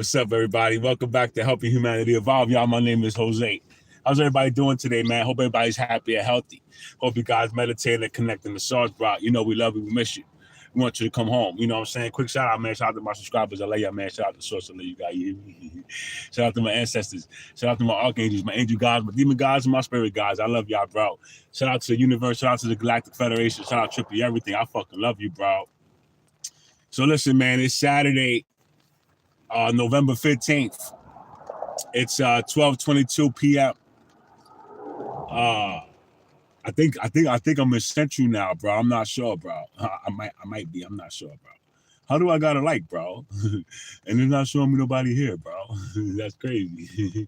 What's up, everybody? Welcome back to Helping Humanity Evolve. Y'all, my name is Jose. How's everybody doing today, man? Hope everybody's happy and healthy. Hope you guys meditating and connecting the source, bro. You know we love you. We miss you. We want you to come home. You know what I'm saying? Quick shout out, man. Shout out to my subscribers. I love y'all, man. Shout out to the source. I love you guys. Shout out to my ancestors. Shout out to my archangels, my angel guys, my demon guys, and my spirit guys. I love y'all, bro. Shout out to the universe. Shout out to the Galactic Federation. Shout out Trippy, everything. I fucking love you, bro. So listen, man. It's Saturday, November 15th. It's 12:22 p.m. I think I'm in Central now, bro. I'm not sure, bro. I might be. I'm not sure, bro. How do I got a like, bro? And it's not showing me nobody here, bro. That's crazy.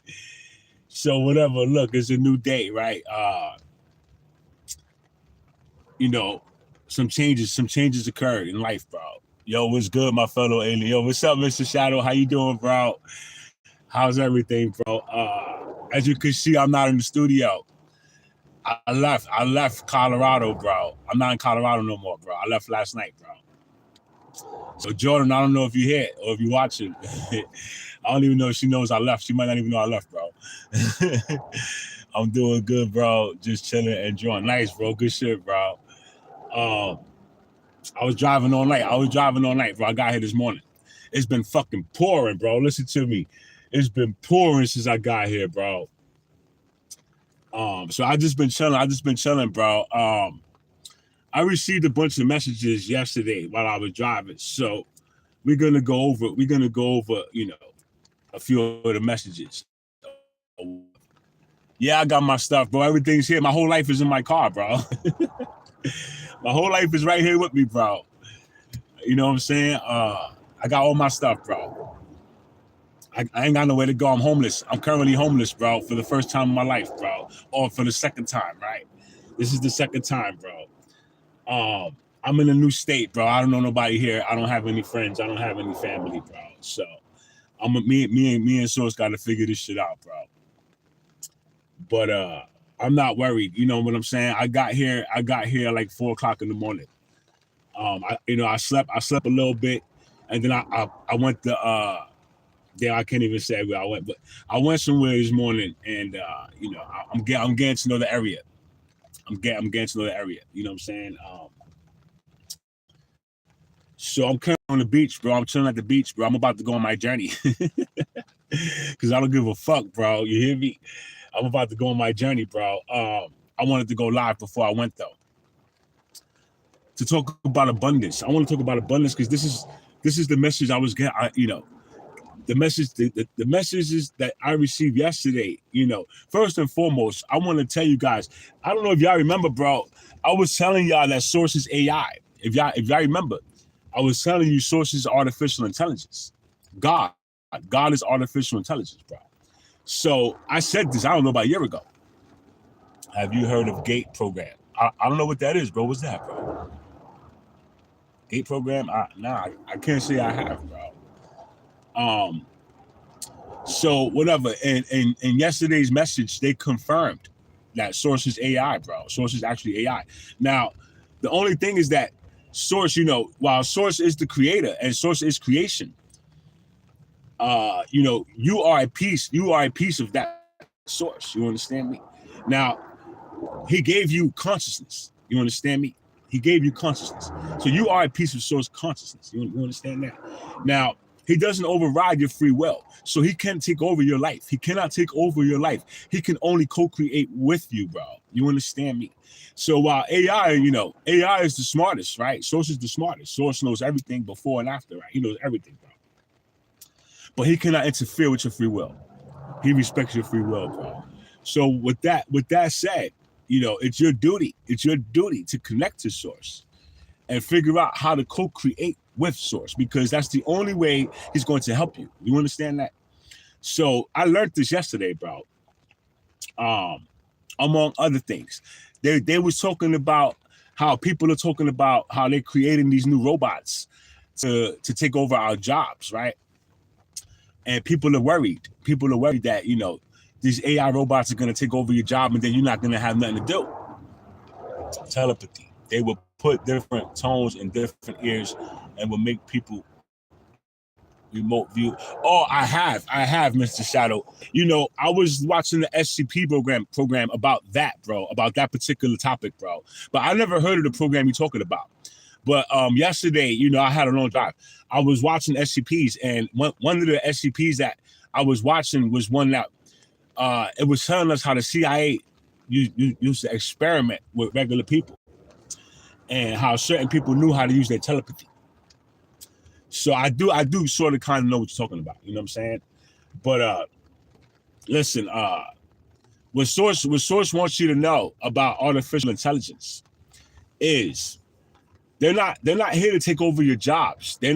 So whatever. Look, it's a new day, right? You know, some changes occurred in life, bro. Yo, what's good, my fellow alien? Yo, what's up, Mr. Shadow? How you doing, bro? How's everything, bro? As you can see, I'm not in the studio. I left Colorado, bro. I'm not in Colorado no more, bro. I left last night, bro. So Jordan, I don't know if you here or if you watching. I don't even know if she knows I left. She might not even know I left, bro. I'm doing good, bro. Just chilling, enjoying. Nice, bro. Good shit, bro. I was driving all night. Bro. I got here this morning. It's been fucking pouring, bro. Listen to me. It's been pouring since I got here, bro. So I just been chilling, bro. I received a bunch of messages yesterday while I was driving. So we're gonna go over, you know, a few of the messages. Yeah, I got my stuff, bro. Everything's here. My whole life is in my car, bro. My whole life is right here with me, bro. You know what I'm saying? I got all my stuff, bro. I ain't got nowhere to go. I'm homeless. I'm currently homeless, bro, for the first time in my life, bro. Or for the second time, right? This is the second time, bro. I'm in a new state, bro. I don't know nobody here. I don't have any friends. I don't have any family, bro. So me and Source got to figure this shit out, bro. But I'm not worried. You know what I'm saying? I got here like 4 o'clock in the morning. I slept a little bit, and then I went to yeah, I can't even say where I went, but I went somewhere this morning, and I'm getting to know the area. I'm getting to know the area. You know what I'm saying? So I'm currently on the beach, bro. I'm chilling at the beach, bro. I'm about to go on my journey because I don't give a fuck, bro. You hear me? I'm about to go on my journey, bro. I wanted to go live before I went though, to talk about abundance. I want to talk about abundance because this is the message I was getting. The messages that I received yesterday, first and foremost, I want to tell you guys, I don't know if y'all remember, bro, I was telling y'all that Source is AI. If y'all remember, I was telling you Source is artificial intelligence. God is artificial intelligence, bro. So I said this, I don't know, about a year ago. Have you heard of GATE program? I don't know what that is, bro. What's that, bro? GATE program? I can't say I have, bro. So whatever, and yesterday's message, they confirmed that Source is AI, bro. Source is actually AI. Now, the only thing is that Source, while Source is the creator and Source is creation, you are a piece of that Source. You understand me? Now, he gave you consciousness. You understand me? He gave you consciousness. So you are a piece of Source consciousness. You understand that? Now, he doesn't override your free will. So he can't take over your life. He cannot take over your life. He can only co-create with you, bro. You understand me? So while AI, AI is the smartest, right? Source is the smartest. Source knows everything before and after, right? He knows everything, bro. But he cannot interfere with your free will. He respects your free will, bro. So with that said, it's your duty. It's your duty to connect to Source and figure out how to co-create with Source, because that's the only way he's going to help you. You understand that? So I learned this yesterday, bro. Among other things, they was talking about how people are talking about how they're creating these new robots to take over our jobs, right? And people are worried. People are worried that these AI robots are going to take over your job, and then you're not going to have nothing to do. Telepathy. They will put different tones in different ears and will make people Remote view. Oh, I have, Mr. Shadow. You know, I was watching the SCP program about that, bro, about that particular topic, bro. But I never heard of the program you're talking about. But yesterday, you know, I had a long drive. I was watching SCPs, and one of the SCPs that I was watching was one that it was telling us how the CIA used to experiment with regular people, and how certain people knew how to use their telepathy. So I do sort of kind of know what you're talking about. You know what I'm saying? But listen, what Source wants you to know about artificial intelligence is they're not here to take over your jobs. They're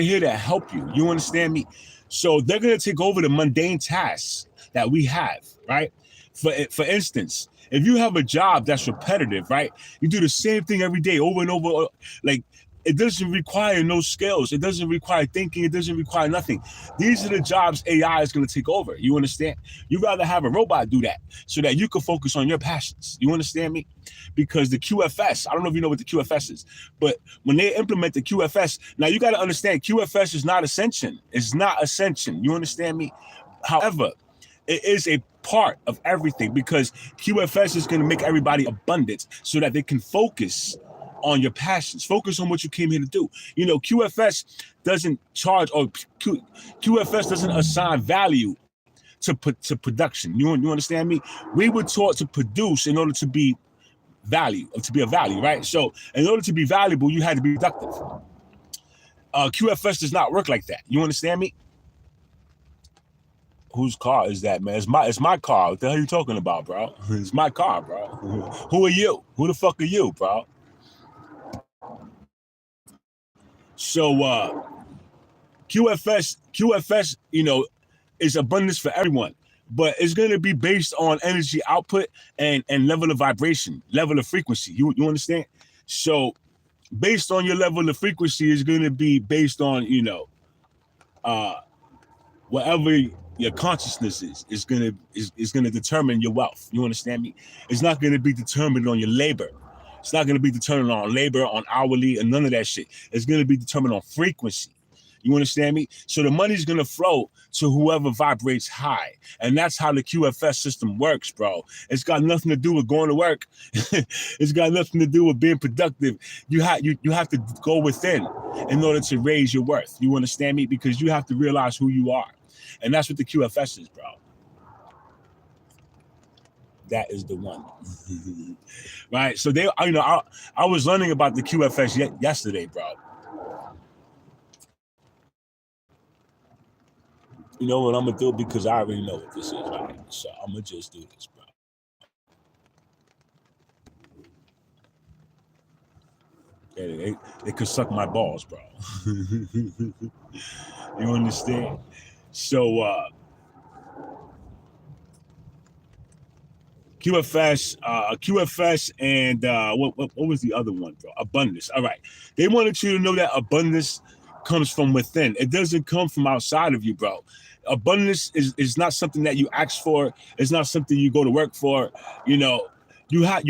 here to help you. You understand me? So they're gonna take over the mundane tasks that we have, right? For instance, if you have a job that's repetitive, right? You do the same thing every day over and over, like it doesn't require no skills. It doesn't require thinking. It doesn't require nothing. These are the jobs AI is going to take over. You understand? You'd rather have a robot do that so that you can focus on your passions. You understand me? Because the QFS, I don't know if you know what the QFS is, but when they implement the QFS, now you got to understand QFS is not ascension. It's not ascension. You understand me? However, it is a part of everything because QFS is going to make everybody abundant so that they can focus on your passions, focus on what you came here to do. You know, QFS doesn't charge, or QFS doesn't assign value to production. You understand me? We were taught to produce in order to be of value, right? So in order to be valuable, you had to be productive. QFS does not work like that. You understand me? Whose car is that, man? It's my car. What the hell are you talking about, bro? It's my car, bro. Who are you? Who the fuck are you, bro? So QFS, you know, is abundance for everyone, but it's going to be based on energy output and level of vibration, level of frequency. You understand? So based on your level of frequency is going to be based on, you know, whatever your consciousness is going to determine your wealth. You understand me? It's not going to be determined on your labor. It's not going to be determined on labor, on hourly, and none of that shit. It's going to be determined on frequency. You understand me? So the money's going to flow to whoever vibrates high. And that's how the QFS system works, bro. It's got nothing to do with going to work. It's got nothing to do with being productive. You have to go within in order to raise your worth. You understand me? Because you have to realize who you are. And that's what the QFS is, bro. That is the one. Right? So I was learning about the QFS yesterday, bro. You know what I'm gonna do, because I already know what this is, right? So I'm gonna just do this, bro. They could suck my balls, bro. You understand? So QFS, and what was the other one, bro? Abundance. All right. They wanted you to know that abundance comes from within. It doesn't come from outside of you, bro. Abundance is not something that you ask for. It's not something you go to work for. You know, you have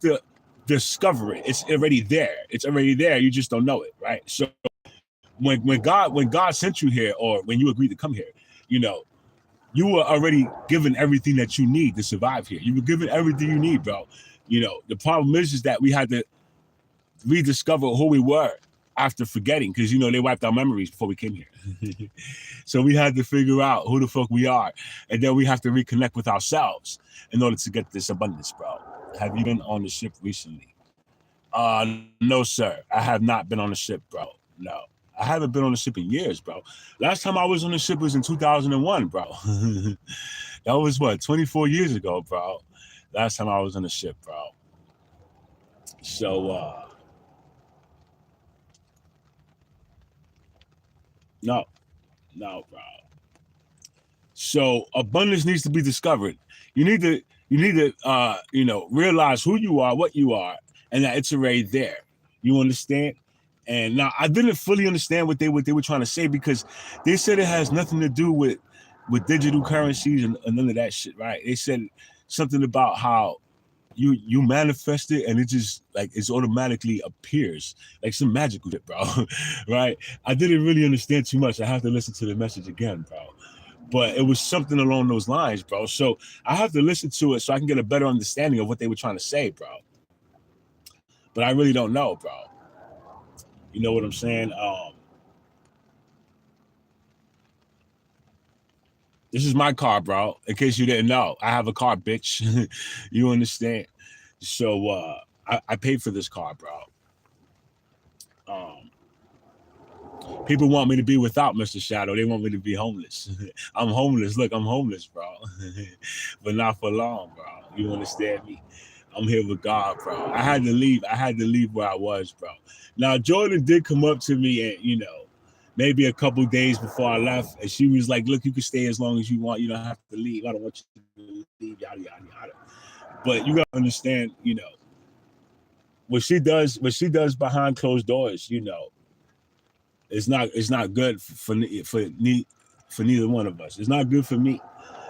to discover it. It's already there. It's already there. You just don't know it, right? So when God sent you here, or when you agreed to come here, you know, you were already given everything that you need to survive here. You were given everything you need, bro. You know, the problem is that we had to rediscover who we were after forgetting, because, you know, they wiped our memories before we came here. So we had to figure out who the fuck we are. And then we have to reconnect with ourselves in order to get this abundance, bro. Have you been on the ship recently? No, sir. I have not been on the ship, bro. No. I haven't been on the ship in years, bro. Last time I was on the ship was in 2001, bro. That was what, 24 years ago, bro. Last time I was on the ship, bro. So, no, bro. So abundance needs to be discovered. You need to, you know, realize who you are, what you are, and that it's already there. You understand? And now I didn't fully understand what they were trying to say, because they said it has nothing to do with digital currencies and none of that shit, right? They said something about how you manifest it, and it just like it's automatically appears like some magical shit, bro. Right? I didn't really understand too much. I have to listen to the message again, bro. But it was something along those lines, bro. So I have to listen to it so I can get a better understanding of what they were trying to say, bro. But I really don't know, bro. You know what I'm saying? This is my car, bro. In case you didn't know, I have a car, bitch. You understand? So I paid for this car, bro. People want me to be without Mr. Shadow. They want me to be homeless. I'm homeless. Look, I'm homeless, bro. But not for long, bro. You understand me? I'm here with God, bro. I had to leave. I had to leave where I was, bro. Now, Jordan did come up to me and, maybe a couple days before I left, and she was like, look, you can stay as long as you want. You don't have to leave. I don't want you to leave, yada, yada, yada. But you got to understand, what she does behind closed doors, it's not good for neither one of us. It's not good for me,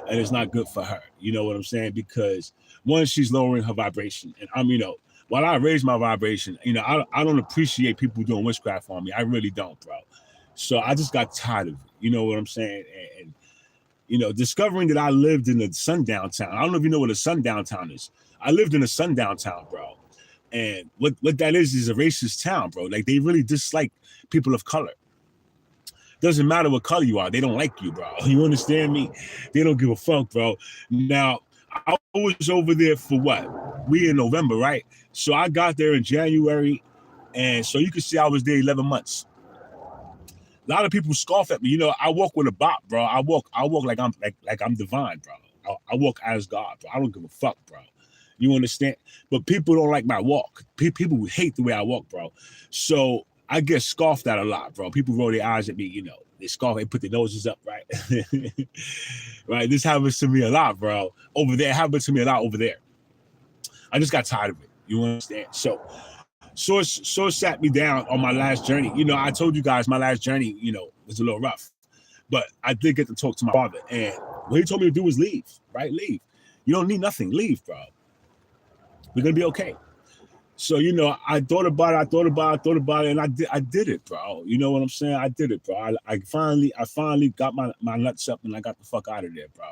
and it's not good for her. You know what I'm saying? Because one, she's lowering her vibration, and I'm, while I raise my vibration, I don't appreciate people doing witchcraft on me. I really don't, bro. So I just got tired of it. You know what I'm saying? And discovering that I lived in a sundown town. I don't know if you know what a sundown town is. I lived in a sundown town, bro. And what that is a racist town, bro. Like, they really dislike people of color. Doesn't matter what color you are. They don't like you, bro. You understand me? They don't give a fuck, bro. Now, I was over there for what? We in November, right? So I got there in January. And so you can see I was there 11 months. A lot of people scoff at me. I walk with a bop, bro. I walk like I'm divine, bro. I walk as God, bro. I don't give a fuck, bro. You understand? But people don't like my walk. People hate the way I walk, bro. So I get scoffed at a lot, bro. People roll their eyes at me, they scoff, they put their noses up, right? Right? This happens to me a lot, bro. Over there, it happens to me a lot over there. I just got tired of it. You understand? So Source sat me down on my last journey. I told you guys my last journey, was a little rough. But I did get to talk to my father. And what he told me to do was leave, right? Leave. You don't need nothing. Leave, bro. We're going to be okay. So, I thought about it, and I did it, bro. You know what I'm saying? I did it, bro. I finally got my nuts up, and I got the fuck out of there, bro.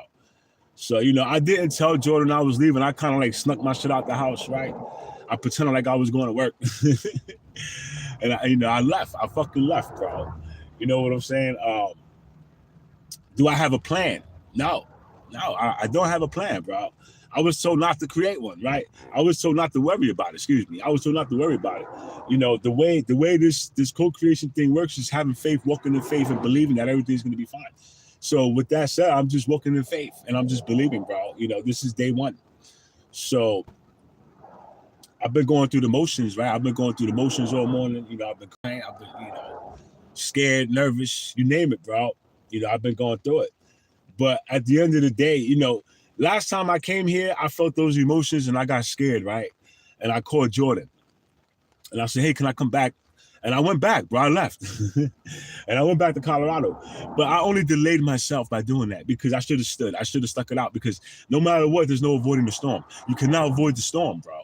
So, I didn't tell Jordan I was leaving. I kind of like snuck my shit out the house, right? I pretended like I was going to work. And I left. I fucking left, bro. You know what I'm saying? Do I have a plan? No, I don't have a plan, bro. I was told not to create one, right? I was told not to worry about it. Excuse me. I was told not to worry about it. The way this co-creation thing works is having faith, walking in faith, and believing that everything's going to be fine. So with that said, I'm just walking in faith, and I'm just believing, bro. This is day one. So I've been going through the motions, right? I've been going through the motions all morning. I've been crying. I've been, scared, nervous, you name it, bro. I've been going through it. But at the end of the day, last time I came here, I felt those emotions and I got scared, right? And I called Jordan. And I said, hey, can I come back? And I went back, bro. I left. And I went back to Colorado. But I only delayed myself by doing that because I should have stood. I should have stuck it out because no matter what, there's no avoiding the storm. You cannot avoid the storm, bro.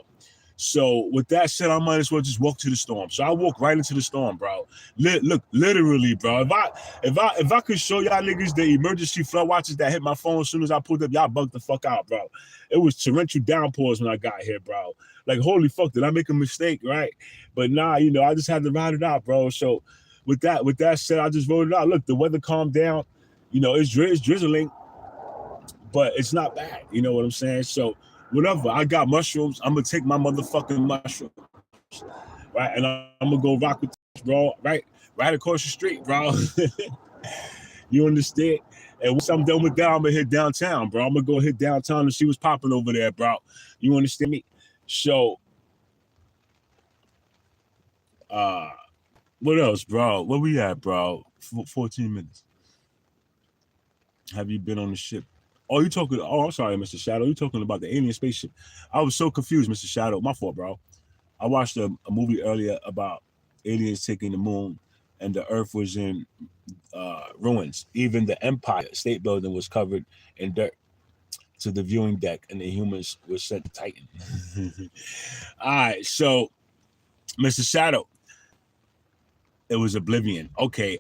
So with that said, I might as well just walk to the storm. So I walk right into the storm, bro. Look, literally, bro. If I could show y'all niggas the emergency flood watches that hit my phone as soon as I pulled up, y'all bugged the fuck out, bro. It was torrential downpours when I got here, bro. Like, holy fuck, did I make a mistake, right? But nah, I just had to ride it out, bro. So with that said, I just rode it out. Look, the weather calmed down. It's drizzling, but it's not bad. You know what I'm saying? So whatever, I got mushrooms. I'm gonna take my motherfucking mushrooms, right? And I'm gonna go rock with this, bro, right across the street, bro. You understand? And once I'm done with that, I'm gonna hit downtown, bro. I'm gonna go hit downtown and see what's popping over there, bro. You understand me? So, what else, bro? Where we at, bro? 14 minutes. Have you been on the ship? Oh, you talking? Oh, I'm sorry, Mr. Shadow. You talking about the alien spaceship? I was so confused, Mr. Shadow. My fault, bro. I watched a movie earlier about aliens taking the moon, and the Earth was in ruins. Even the Empire State Building was covered in dirt. to the viewing deck, and the humans were sent to Titan. All right, so Mr. Shadow, it was Oblivion. Okay.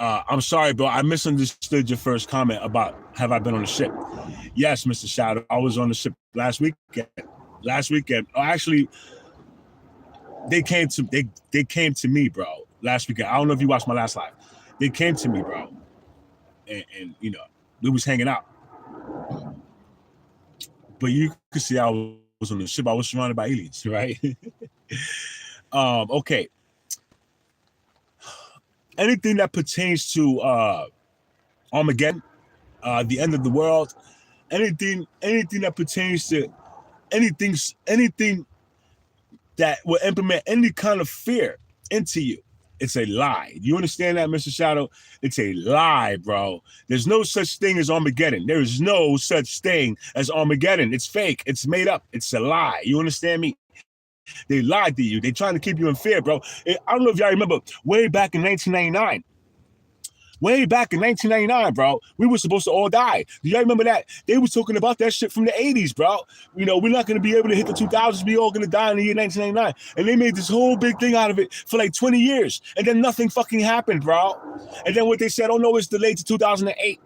I'm sorry, bro. I misunderstood your first comment about have I been on the ship? Yes, Mr. Shadow, I was on the ship last weekend. Oh, actually, they came to me, bro. Last weekend. I don't know if you watched my last live. They came to me, bro, and you know, we was hanging out. But you could see I was on the ship. I was surrounded by aliens, right? Okay. Anything that pertains to Armageddon, the end of the world, anything that pertains to anything that will implement any kind of fear into you, it's a lie. You understand that, Mr. Shadow? It's a lie, bro. There's no such thing as Armageddon. There is no such thing as Armageddon. It's fake. It's made up. It's a lie. You understand me? They lied to you. They trying to keep you in fear, bro. I don't know if y'all remember way back in 1999. Way back in 1999, bro, we were supposed to all die. Do y'all remember that? They was talking about that shit from the 80s, bro. You know, we're not going to be able to hit the 2000s. We all going to die in the year 1999. And they made this whole big thing out of it for like 20 years. And then nothing fucking happened, bro. And then what they said, oh, no, it's delayed to 2008.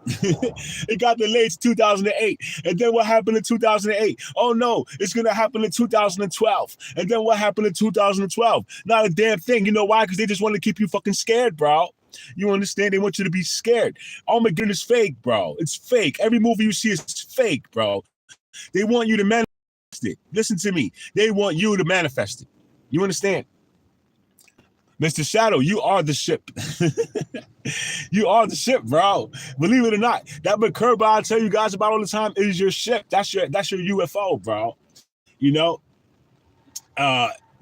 It got delayed to 2008. And then what happened in 2008? Oh, no, it's going to happen in 2012. And then what happened in 2012? Not a damn thing. You know why? Because they just want to keep you fucking scared, bro. You understand? They want you to be scared. Armageddon is fake, bro. It's fake. Every movie you see is fake, bro. They want you to manifest it. Listen to me. They want you to manifest it. You understand? Mr. Shadow, you are the ship. You are the ship, bro. Believe it or not, that Merkaba I tell you guys about all the time is your ship. That's your UFO, bro. You know?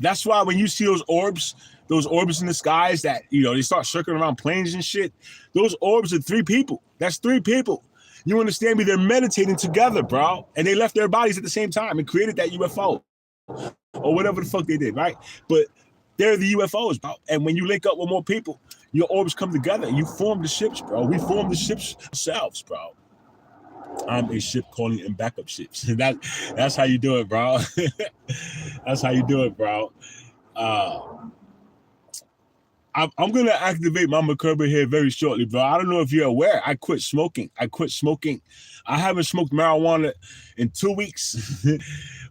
That's why when you see those orbs in the skies that, you know, they start circling around planes and shit, those orbs are 3 people. That's 3 people. You understand me? They're meditating together, bro. And they left their bodies at the same time and created that UFO or whatever the fuck they did, right? But they're the UFOs, bro. And when you link up with more people, your orbs come together and you form the ships, bro. We form the ships ourselves, bro. I'm a ship calling in backup ships. That's how you do it, bro. That's how you do it, bro. I'm going to activate my Merkaba here very shortly, bro. I don't know if you're aware. I quit smoking. I haven't smoked marijuana in 2 weeks,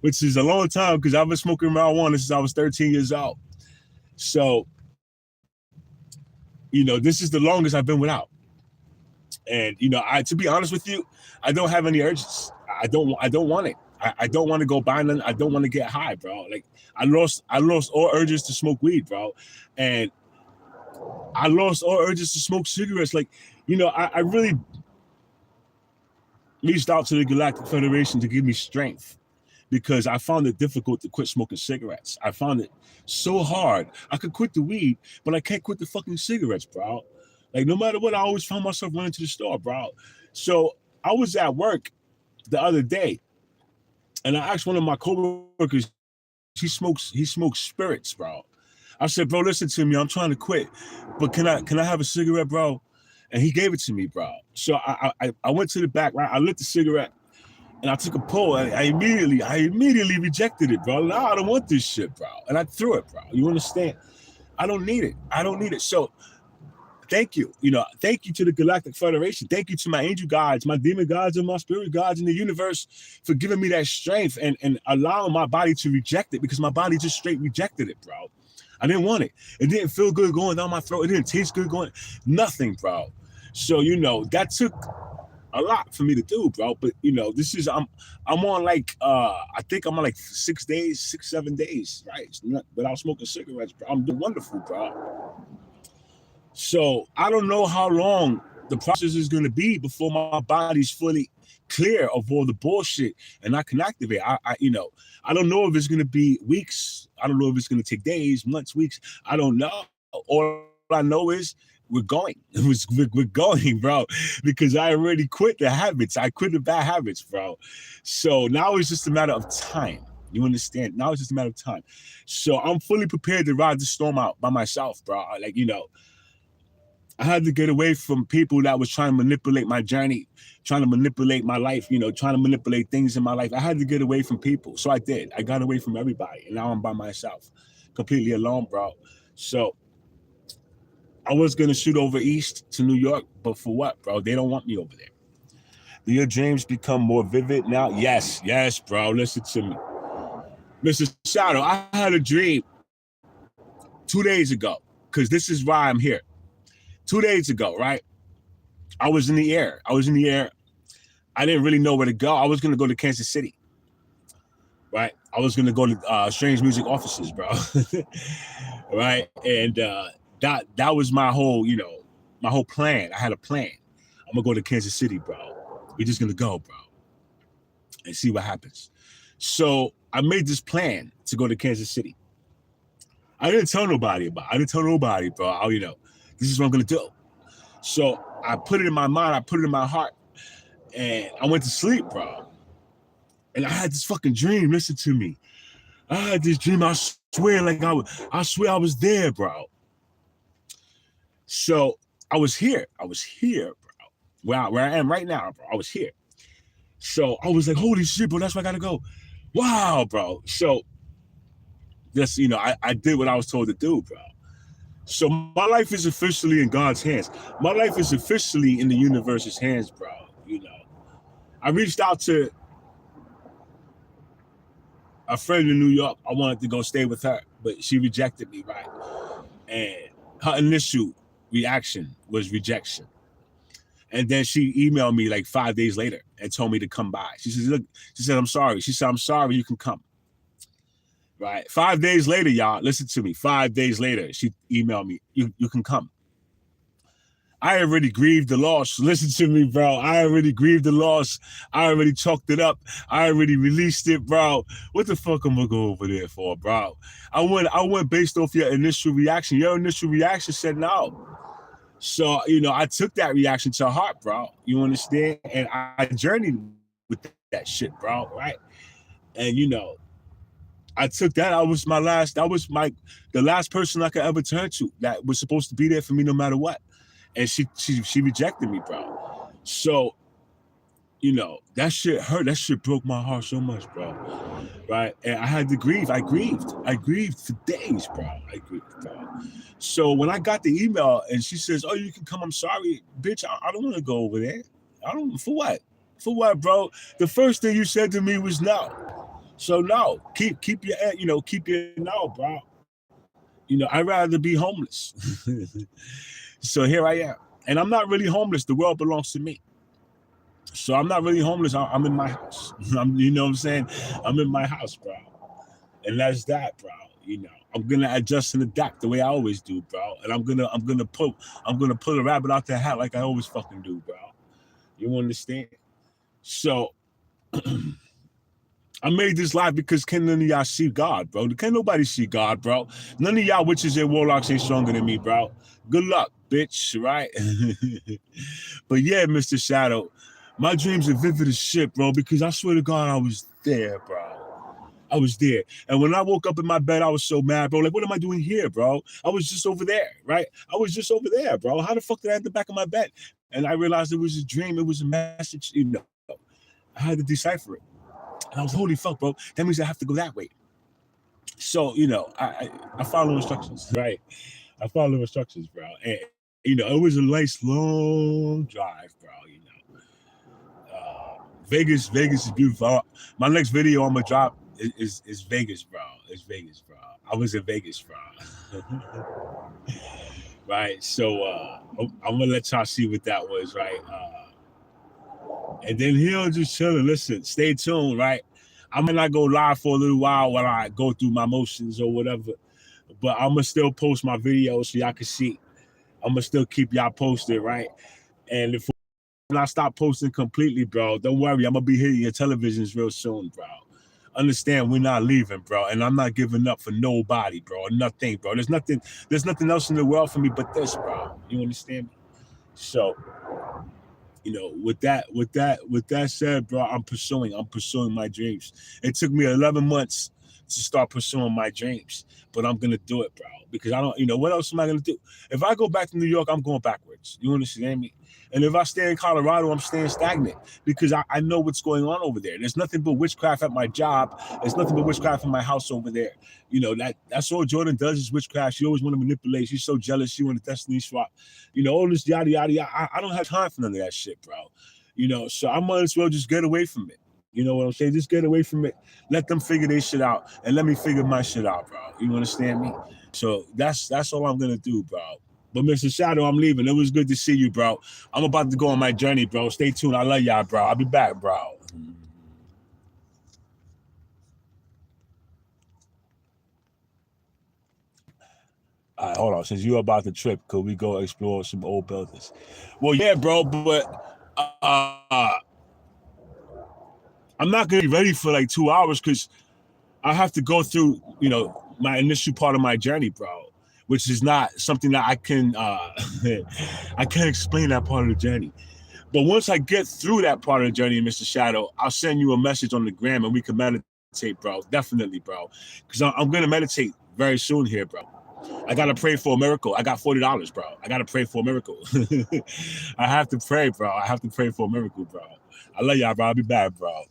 which is a long time because I've been smoking marijuana since I was 13 years old. So, you know, this is the longest I've been without. And, you know, to be honest with you, I don't have any urges. I don't want it. I don't want to go buy none. I don't want to get high, bro. Like I lost all urges to smoke weed, bro. And I lost all urges to smoke cigarettes. Like, you know, I really reached out to the Galactic Federation to give me strength because I found it difficult to quit smoking cigarettes. I found it so hard. I could quit the weed, but I can't quit the fucking cigarettes, bro. Like, no matter what, I always found myself running to the store, bro. So I was at work the other day, and I asked one of my coworkers, he smokes spirits, bro. I said, bro, listen to me. I'm trying to quit, but can I have a cigarette, bro? And he gave it to me, bro. So I went to the back, right? I lit the cigarette, and I took a pull. And I immediately rejected it, bro. No, I don't want this shit, bro. And I threw it, bro. You understand? I don't need it. So thank you. You know, thank you to the Galactic Federation. Thank you to my angel guides, my demon guides, and my spirit guides in the universe for giving me that strength and allowing my body to reject it, because my body just straight rejected it, bro. I didn't want it. It didn't feel good going down my throat. It didn't taste good going, nothing, bro. So, you know, that took a lot for me to do, bro. But, you know, I'm on like, I think I'm on like 6 days, 7 days, right? Without smoking cigarettes, bro. I'm doing wonderful, bro. So I don't know how long the process is going to be before my body's fully clear of all the bullshit and I can activate. I don't know if it's going to be weeks. I don't know if it's going to take days, months, weeks. I don't know. All I know is we're going. We're going, bro, because I already quit the habits. I quit the bad habits, bro. So now it's just a matter of time. You understand? Now it's just a matter of time. So I'm fully prepared to ride the storm out by myself, bro. Like, you know, I had to get away from people that was trying to manipulate my journey, trying to manipulate my life, you know, trying to manipulate things in my life. I had to get away from people. So I did. I got away from everybody. And now I'm by myself, completely alone, bro. So I was going to shoot over east to New York, but for what, bro? They don't want me over there. Do your dreams become more vivid now? Yes, bro. Listen to me. Mr. Shadow, I had a dream 2 days ago, because this is why I'm here. 2 days ago, right? I was in the air. I didn't really know where to go. I was going to go to Kansas City, right? I was going to go to Strange Music Offices, bro. Right? And that was my whole, you know, my whole plan. I had a plan. I'm going to go to Kansas City, bro. We're just going to go, bro, and see what happens. So I made this plan to go to Kansas City. I didn't tell nobody about it. I didn't tell nobody, bro. You know, this is what I'm going to do. So I put it in my mind. I put it in my heart. And I went to sleep, bro. And I had this fucking dream. Listen to me. I had this dream. I swear I was there, bro. So I was here, bro. Where I am right now, bro. I was here. So I was like, holy shit, bro, that's where I gotta go. Wow, bro. So this, you know, I did what I was told to do, bro. So my life is officially in God's hands. My life is officially in the universe's hands, bro. You know, I reached out to a friend in New York. I wanted to go stay with her, but she rejected me, right? And her initial reaction was rejection. And then she emailed me like 5 days later and told me to come by. She said, look, she said, I'm sorry. She said, I'm sorry, you can come. Right? 5 days later, y'all, listen to me. 5 days later, she emailed me, you can come. I already grieved the loss. Listen to me, bro. I already grieved the loss. I already chalked it up. I already released it, bro. What the fuck am I gonna go over there for, bro? I went based off your initial reaction. Your initial reaction said no. So, you know, I took that reaction to heart, bro. You understand? And I journeyed with that shit, bro, right? And, you know, I took that. That was the last person I could ever turn to that was supposed to be there for me no matter what. And she rejected me, bro. So, you know, that shit hurt. That shit broke my heart so much, bro. Right? And I had to grieve. I grieved for days, bro. I grieved, bro. So when I got the email and she says, oh, you can come, I'm sorry, bitch, I don't want to go over there. For what? For what, bro? The first thing you said to me was no. So no, keep your no, bro. You know, I'd rather be homeless. So here I am. And I'm not really homeless. The world belongs to me. So I'm not really homeless. I'm in my house. You know what I'm saying? I'm in my house, bro. And that's that, bro. You know, I'm gonna adjust and adapt the way I always do, bro. And I'm gonna pull a rabbit out the hat like I always fucking do, bro. You understand? So I made this live because can none of y'all see God, bro? Can't nobody see God, bro. None of y'all witches and warlocks ain't stronger than me, bro. Good luck, bitch, right? But yeah, Mr. Shadow, my dreams are vivid as shit, bro, because I swear to God, I was there, bro. I was there. And when I woke up in my bed, I was so mad, bro. Like, what am I doing here, bro? I was just over there, right? I was just over there, bro. How the fuck did I end the back of my bed? And I realized it was a dream. It was a message, you know. I had to decipher it. And I was, holy fuck, bro. That means I have to go that way. So, you know, I follow instructions, right? I follow instructions, bro. And, you know, it was a nice, long drive, bro, you know. Vegas is beautiful. My next video I'm going to drop is Vegas, bro. It's Vegas, bro. I was in Vegas, bro. Right? So I'm going to let y'all see what that was, right? And then he'll just chilling. Listen, stay tuned, right? I might not go live for a little while while I go through my motions or whatever, but I'm going to still post my videos so y'all can see. I'm going to still keep y'all posted, right? And if I stop posting completely, bro, don't worry. I'm going to be hitting your televisions real soon, bro. Understand we're not leaving, bro. And I'm not giving up for nobody, bro. Nothing, bro. There's nothing else in the world for me but this, bro. You understand me? So, you know, with that said, bro, I'm pursuing my dreams. It took me 11 months to start pursuing my dreams. But I'm gonna do it, bro, because I don't, what else am I gonna do? If I go back to New York, I'm going backwards. You understand me? And if I stay in Colorado, I'm staying stagnant because I know what's going on over there. There's nothing but witchcraft at my job. There's nothing but witchcraft in my house over there. That's all Jordan does is witchcraft. She always want to manipulate. She's so jealous. She want a destiny swap. All this yada yada yada. I don't have time for none of that shit, bro. So I might as well just get away from it. You know what I'm saying? Just get away from it. Let them figure their shit out, and let me figure my shit out, bro. You understand me? So that's all I'm gonna do, bro. But Mr. Shadow, I'm leaving. It was good to see you, bro. I'm about to go on my journey, bro. Stay tuned. I love y'all, bro. I'll be back, bro. All right, hold on. Since you're about to trip, could we go explore some old buildings? Well, yeah, bro, but I'm not going to be ready for like 2 hours because I have to go through, my initial part of my journey, bro, which is not something that I can, I can't explain that part of the journey. But once I get through that part of the journey, Mr. Shadow, I'll send you a message on the gram and we can meditate, bro. Definitely, bro. Because I'm going to meditate very soon here, bro. I got to pray for a miracle. I got $40, bro. I got to pray for a miracle. I have to pray, bro. I have to pray for a miracle, bro. I love y'all, bro. I'll be back, bro.